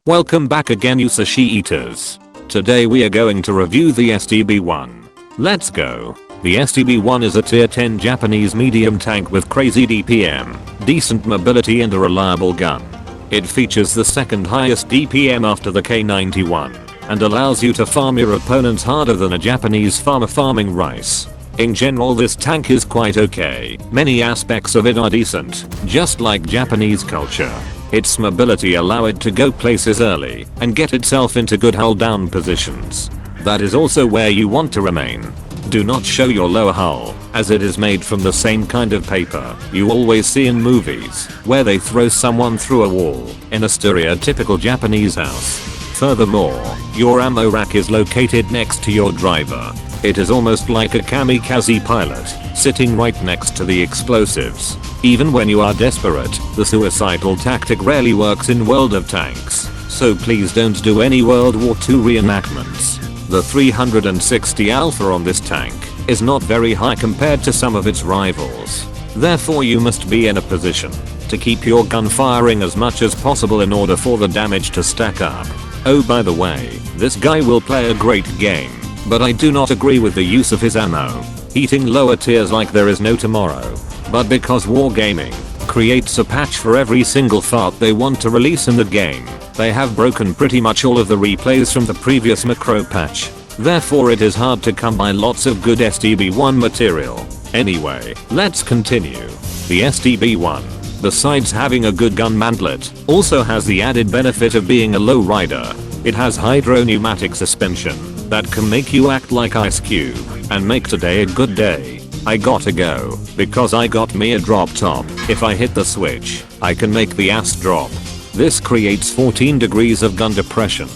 Welcome back again, you sushi eaters. Today we are going to review the STB-1. Let's go. The STB-1 is a tier 10 Japanese medium tank with crazy DPM, decent mobility and a reliable gun. It features the second highest DPM after the K91 and allows you to farm your opponents harder than a Japanese farmer farming rice. In general, this tank is quite okay. Many aspects of it are decent, just like Japanese culture. Its mobility allow it to go places early and get itself into good hull down positions. That is also where you want to remain. Do not show your lower hull, as it is made from the same kind of paper you always see in movies, where they throw someone through a wall in a stereotypical Japanese house. Furthermore, your ammo rack is located next to your driver. It is almost like a kamikaze pilot, sitting right next to the explosives. Even when you are desperate, the suicidal tactic rarely works in World of Tanks, so please don't do any World War II reenactments. The 360 alpha on this tank is not very high compared to some of its rivals. Therefore you must be in a position to keep your gun firing as much as possible in order for the damage to stack up. Oh, by the way, this guy will play a great game, but I do not agree with the use of his ammo, heating lower tiers like there is no tomorrow. But because Wargaming creates a patch for every single fart they want to release in the game, they have broken pretty much all of the replays from the previous macro patch. Therefore it is hard to come by lots of good STB-1 material. Anyway, let's continue. The STB-1, besides having a good gun mantlet, also has the added benefit of being a low rider. It has Hydropneumatic Suspension that can make you act like Ice Cube and make today a good day. I gotta go, because I got me a drop top. If I hit the switch, I can make the ass drop. This creates 14 degrees of gun depression.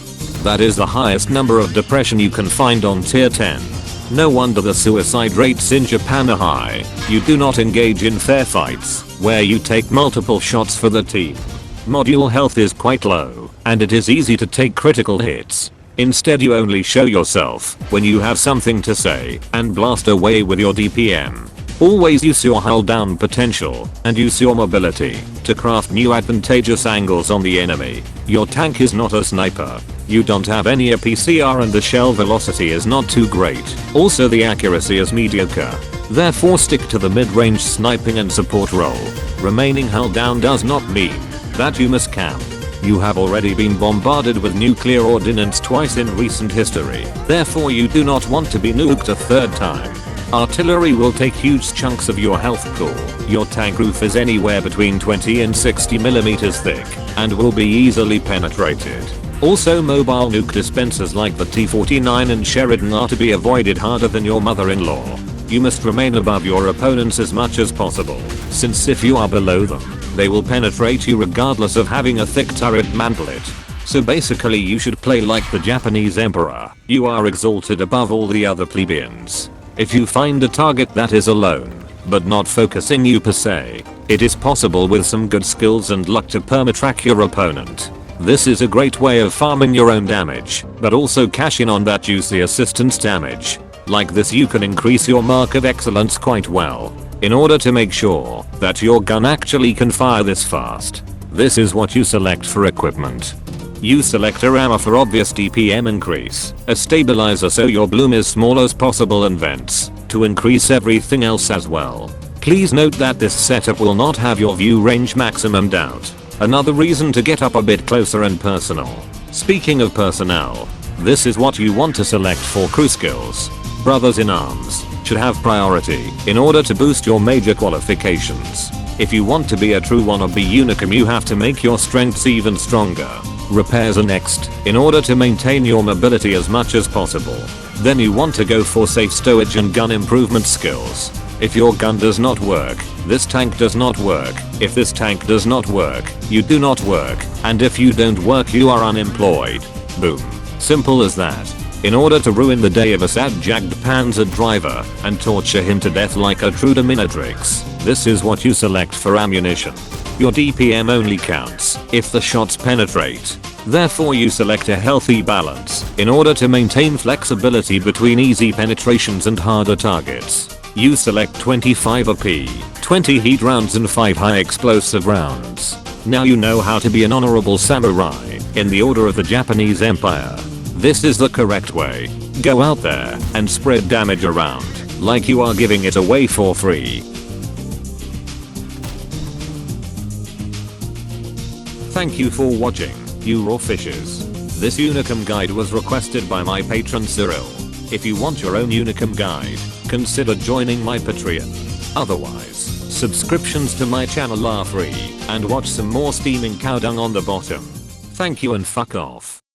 That is the highest number of depression you can find on tier 10. No wonder the suicide rates in Japan are high. You do not engage in fair fights, where you take multiple shots for the team. Module health is quite low, and it is easy to take critical hits. Instead you only show yourself when you have something to say and blast away with your DPM. Always use your hull down potential and use your mobility to craft new advantageous angles on the enemy. Your tank is not a sniper. You don't have any APCR and the shell velocity is not too great. Also the accuracy is mediocre. Therefore stick to the mid-range sniping and support role. Remaining hull down does not mean that you must camp. You have already been bombarded with nuclear ordnance twice in recent history, therefore you do not want to be nuked a third time. Artillery will take huge chunks of your health pool. Your tank roof is anywhere between 20 and 60 mm thick and will be easily penetrated. Also mobile nuke dispensers like the T-49 and Sheridan are to be avoided harder than your mother-in-law. You must remain above your opponents as much as possible, since if you are below them, they will penetrate you regardless of having a thick turret mantlet. So basically you should play like the Japanese emperor. You are exalted above all the other plebeians. If you find a target that is alone, but not focusing you per se, it is possible with some good skills and luck to permatrack your opponent. This is a great way of farming your own damage, but also cash in on that juicy assistance damage. Like this you can increase your mark of excellence quite well, in order to make sure that your gun actually can fire this fast. This is what you select for equipment. You select a rammer for obvious DPM increase, a stabilizer so your bloom is small as possible and vents, to increase everything else as well. Please note that this setup will not have your view range maximumed out. Another reason to get up a bit closer and personal. Speaking of personnel, this is what you want to select for crew skills. Brothers in arms should have priority in order to boost your major qualifications. If you want to be a true wannabe Unicum you have to make your strengths even stronger. Repairs are next, in order to maintain your mobility as much as possible. Then you want to go for safe stowage and gun improvement skills. If your gun does not work, this tank does not work. If this tank does not work, you do not work. And if you don't work you are unemployed. Boom. Simple as that. In order to ruin the day of a sad jagged panzer driver and torture him to death like a true dominatrix, this is what you select for ammunition. Your DPM only counts if the shots penetrate. Therefore you select a healthy balance in order to maintain flexibility between easy penetrations and harder targets. You select 25 AP, 20 heat rounds and 5 high explosive rounds. Now you know how to be an honorable samurai in the order of the Japanese Empire. This is the correct way. Go out there and spread damage around like you are giving it away for free. Thank you for watching, you raw fishes. This Unicum guide was requested by my patron Cyril. If you want your own Unicum guide, consider joining my Patreon. Otherwise, subscriptions to my channel are free, and watch some more steaming cow dung on the bottom. Thank you and fuck off.